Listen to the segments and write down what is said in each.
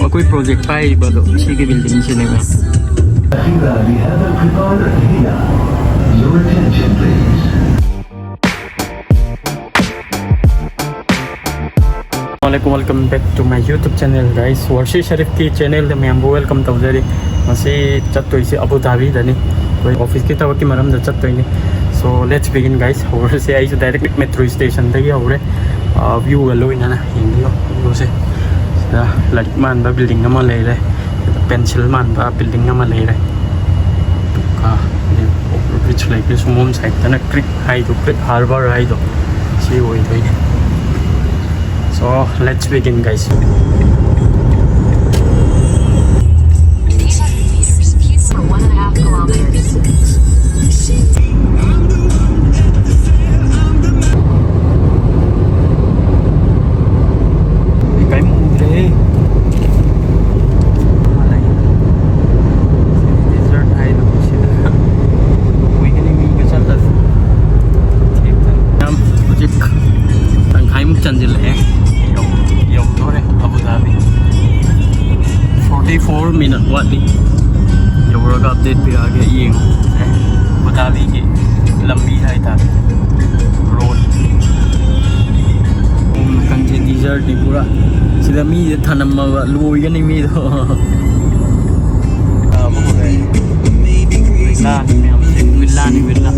कोई प्रोजेक्ट पाइबा दो सी की बिल्डिंग से नहीं welcome back to my YouTube channel guys वर्षी शरीफ की चैनल में हम वेलकम तौजरी मसे चत्तोइसे अबू धाबी दनी कोई ऑफिस की तवकी मरम द चत्तोइने सो लेट्स बिगिन गाइस और से आई डायरेक्ट मेट्रो स्टेशन तक होरे व्यू गलोइना ना हिंदियो व्यू से लाइक मान बा बिल्डिंग अमा ले रे पेंसिल मान बा बिल्डिंग अमा ले रे का रिच लाइक सुमोम साइड तना क्रिक हाई दो क्रिक हार्बर हाई दो सी होई दोइने So let's begin, guys. These are the meters. Keep for 1.5 kilometers. Cái mùng thế. Desert hay là Masida. Quý cái này mình cái rất là nam project thằng hai mục chân gì lẽ. Abu Dhabi 44 minutes wadi yaoraga update पे आगे ये Abu Dhabi की लंबी है था road कंचे dessert दी पूरा सिदा मी थानम लोई गनी मी तो विला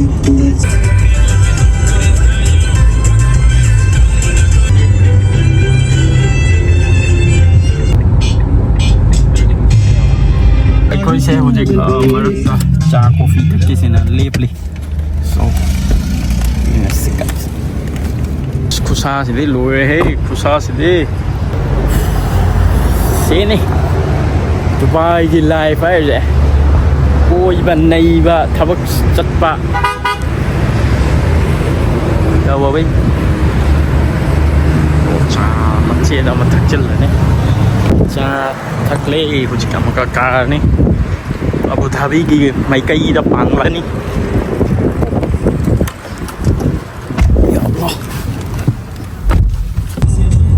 कोई से हो जाएगा मरता चा कॉफी तक से ना लेपली सो खुशा से दे लोए है खुशा से दे से नहीं दुबई की लाइफ है जे कोई बन नहीं बा थबक चटपा क्या वो भाई चा मच्छी ना मत चल रहे ने चा थकले कुछ काम का कार नहीं अबू धाबी की माइकई दा पांगवानी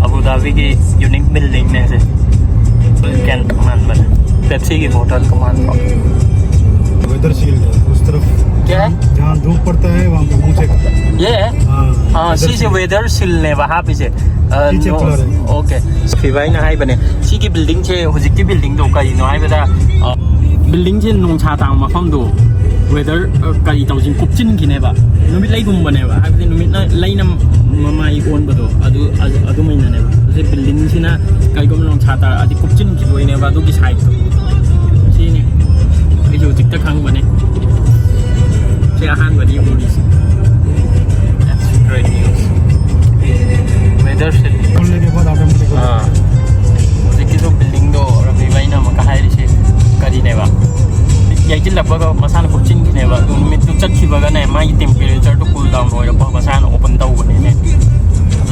अबू धाबी की यूनिक बिल्डिंग में से कैन कमान बना पेप्सी की बोतल कमान का वेदर सील है उस तरफ क्या है जहाँ धूप पड़ता है वहाँ पे मुँह ये है हाँ सी से वेदर सील ने वहाँ पे से ओके फिवाई ना हाई बने सी की बिल्डिंग से हुजिक की बिल्डिंग तो कहीं ना हाई बता बिल्डिंग से नोंसा तांग मफम दो वेदर कई तौजिन कुपचिन किनेबा नुमित लाइगुम बनेबा हाबदि नुमित लाइना ममाई ओन बदो अदु मैनानेबा जे बिल्डिंग सिना कईगुम नोंसा ता अदि कुपचिन की दोइनेबा दु की साइड तो सिने ए जो जिक खांग बने से आहान बदि उरिस दैट्स ग्रेट न्यूज़ वेदर से खोलने के बाद ऑटोमेटिक हां जे की जो बिल्डिंग दो रबी वाइना मका हाइरि से करीनेबा याइजिन लपगा मसान कोचिंग किनेबा नुमित तु चखिबगा ने माई टेंपरेचर तो कूल डाउन होइरबा मसान ओपन तौबने ने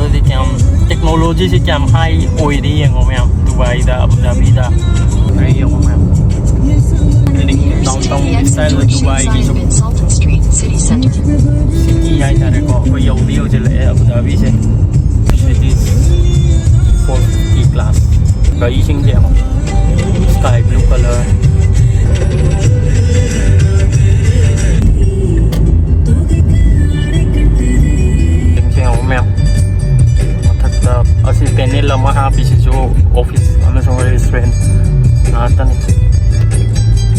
अदि क्याम टेक्नोलॉजी से क्याम हाई ओइरि यंगो मैम दुबई दा अबू धाबी दा नहीं यंगो मैम डाउनटाउन स्टाइल दुबई की सिटी है तारे को कोई यौदी हो चले अबू धाबी से सिटी 4 क्लास कई सिंग जे स्काई ब्लू कलर देखते हैं मैं मतलब असी पेने लम्हा हाँ पीछे जो ऑफिस हमें समझ रेस्टोरेंट आता नहीं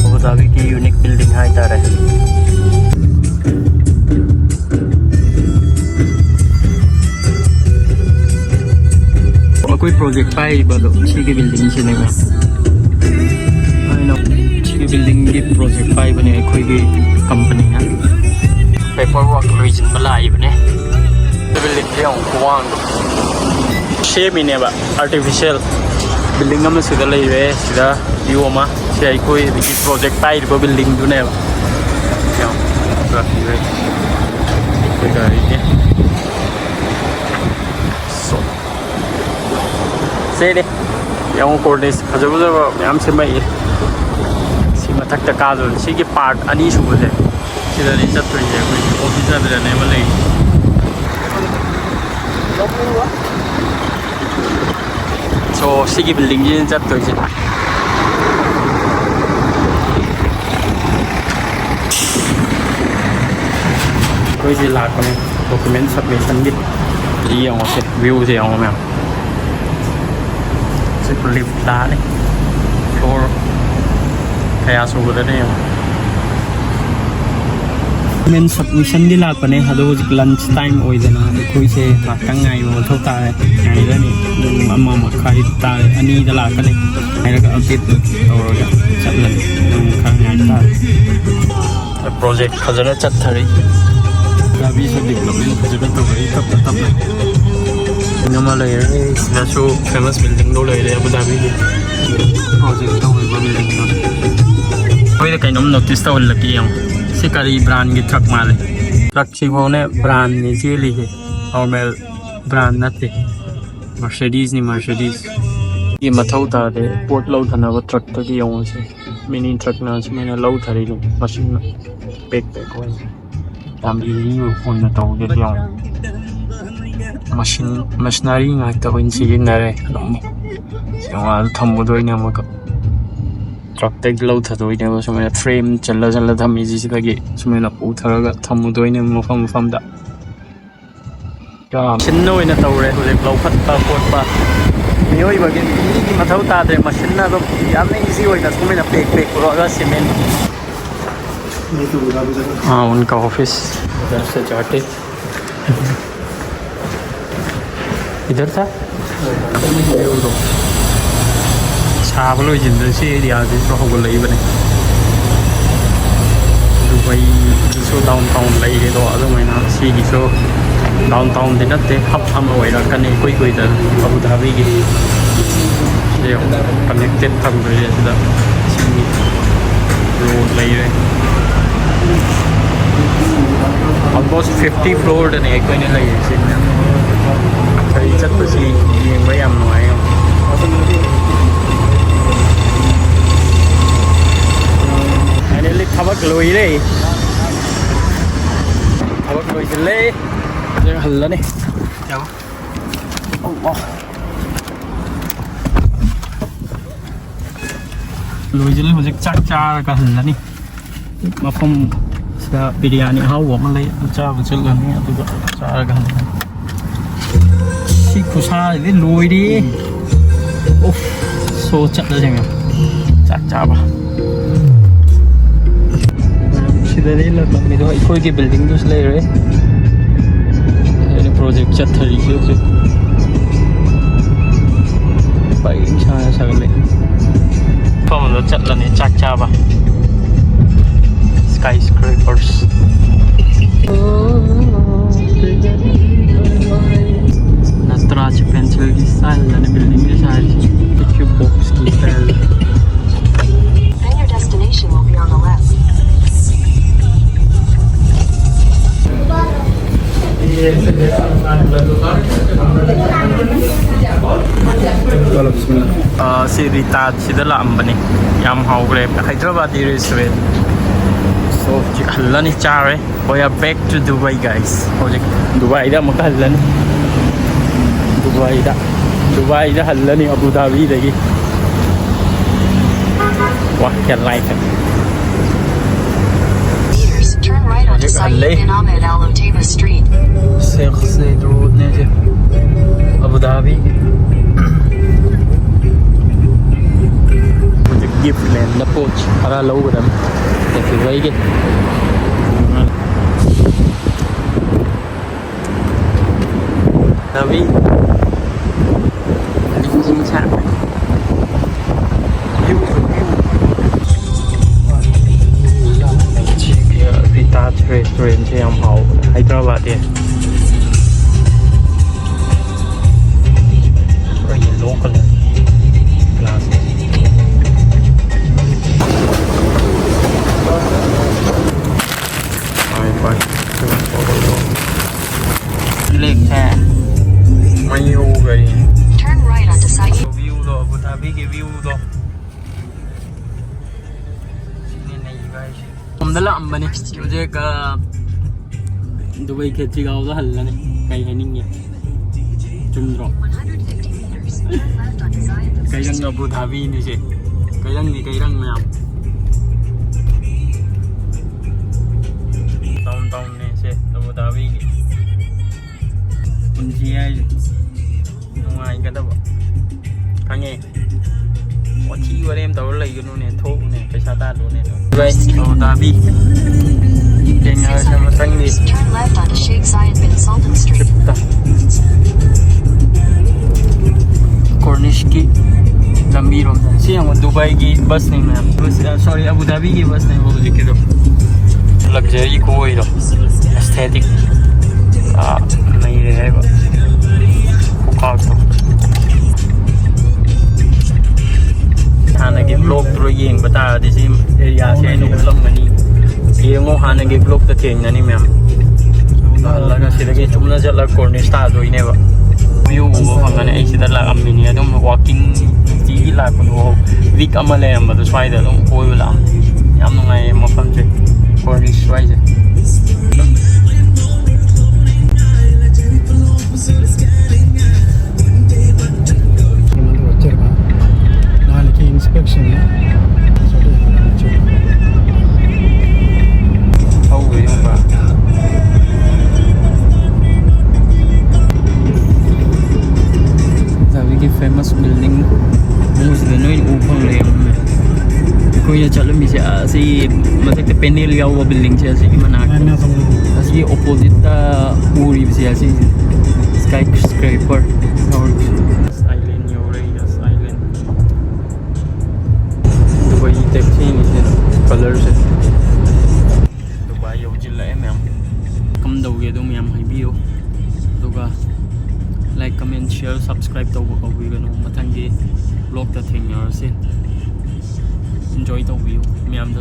अबू धाबी की यूनिक बिल्डिंग है इधर है कोई प्रोजेक्ट पाइबा दो सी की बिल्डिंग से नहीं सी बिल्डिंग की प्रोजेक्ट पाइबने कोई की कंपनी है पेपर वर्क रीजन बलाइबने बिल्डिंग के वांग शेप इनेबा आर्टिफिशियल बिल्डिंग में सिदा ले रे सिदा व्यू मा से कोई की प्रोजेक्ट पाइबा बिल्डिंग दुनेबा क्या ग्राफिक रे कोई गाड़ी के से दे yang coordinates fajabujaba mayam semai si mathakta kaado sigi part ani subuse sida ni chatri je koi officer bira ne malai So sigi building ji chat toi je koi ji la ko ne document submission gi ji yang se view se yang ma se lift ta ne floor kaya su ga ne men submission di la ko ne hado ji lunch time oi de na koi se ta tang ngai mo thau ta ngai da ni amma ma khai ta ani da la ka ne ai ga update aur ga chat la khang ngai ta project khazana chat thari Dhabi se development khazana to gai tap nama lai na so famous building do lai Abu Dhabi ki project to gai building do koi da kai nom notice ta wal ki yang si Kari brand की truck माले truck सी होने brand नहीं सी लिखे और मैं brand न थे Mercedes नहीं Mercedes ये मथाउ था दे पोर्ट लाउ था ना वो ट्रक तो की यहाँ से मिनी ट्रक ना से मैंने लाउ था रही मशीन में पैक हुआ हम ये फोन में तो उधर यहाँ मशीन मशीनरी ना तो इनसे ये नरे यहाँ थम उधर ही ना मगर ट्रक टेक लो था तो इन्हें बस मैंने फ्रेम चला था मिजी से लगे मैंने उठा रहा था मुझे इन्हें मुफम दा क्या मशीनों इन्हें तो उड़े उसे लो फटता कोटपा नहीं हुई बगैर इन्हीं की मथाउ तादे मशीन ना तो यार नहीं इजी हुई ना तो मैंने पैक करो सीमेंट हाँ उनका ऑफिस इधर से जाके इधर था साबलो जिंदर से एरिया से तो होगा लई बने दुबई जो डाउनटाउन लई रे तो आदो महीना सी की सो डाउनटाउन दिन ते हब हम वही रखा नहीं कोई तो अबू धाबी की ये कनेक्टेड था बुरे जैसे सी रोड लई रे almost 50 floor ने कोई नहीं लई सी कई चत तो सी ये भाई हम नोए thabk lùi đi thabk lùi trên lê giờ hình lên đi chào lùi trên lê một chiếc chắc cha cả hình lên đi mà không sẽ biryani hao của mình lấy cha một chiếc lần này tôi gọi cha cả hình xí khu xa thì lùi đi số chặt ra chẳng chắc cha ba सीधे लग मेरे को कोई की building तो ले रहे ये प्रोजेक्ट चल रही है उसे भाई इंशाल्लाह सगले तो हम लोग चल रहे चाक चाबा skyscrapers नटराज पेंसिल की स्टाइल यानी बिल्डिंग की स्टाइल क्यूब बॉक्स की style Then your destination will be on the left. si Rita sida lam bani yam haugre Hyderabad restaurant so ji halani chare we are back to Dubai guys project Dubai da maka halani Dubai da halani Abu Dhabi dagi wah kya like Turn right onto Saeed bin Ahmed Al Otaiba Street. Sheikh Zayed Road ne je Abu Dhabi मुझे gift लेने ना पोच हरा लो बदम तो फिर वही के Dhabi लिंजिंग छाप Rita restaurant से हम आओ हैदराबाद है और ये लोकल है क्लास लेक है मयू गई Turn right onto Saeed. View दो अबू धाबी के व्यू दो हमदला अंबने मुझे का दुबई के चिगाव तो हल्ला ने कहीं है नहीं है चुंद्रो 150 meters. Turn left onto Saeed. Cái răng Abu Dhabi này chị. Cái răng này cái răng nào? Tông này chị, Abu Dhabi này. Con chi ai? Ngoài cái đó. Thằng nghe. Có chi vào em tao lấy cái nó này thô này, cái sa ta luôn này. Vậy Abu Dhabi. Trên ở xem một xanh đi. Turn left onto Sheikh Zayed bin Sultan Street. Cornish की लंबी road है सी हम Dubai की बस नहीं मैं sorry Abu Dhabi की बस नहीं वो लिखे दो लग्जरी कोई दो एस्थेटिक नहीं रहेगा हुकाक तो हाना के ब्लॉग तो ये बता दिसी एरिया से नो लंगनी ये मो हाना के ब्लॉग तो थेंगनी मैम अल्लाह का सिरगे चुमना चला कॉर्निश ता दो इने बा view của phòng này anh sẽ đặt là âm mình đúng walking chỉ là con hồ week âm lên mà tôi xoay được đúng vui lắm âm ngày một phần chơi còn đi xoay chơi వచ్చారు నాలుగు inspection thâu về không bà cái famous building Masida nó in upang lem ko ya chala mi sia si masak te penil yaw building sia si manak si opposite ta uri sia si skyscraper island yaorabasu island Dubai taxi ni se color se Dubai yaw jilla em kam dau ge dum yam hai bio duga like comment share subscribe to ko wi gano mathangi vlog ta thing yar sin enjoy the view miam da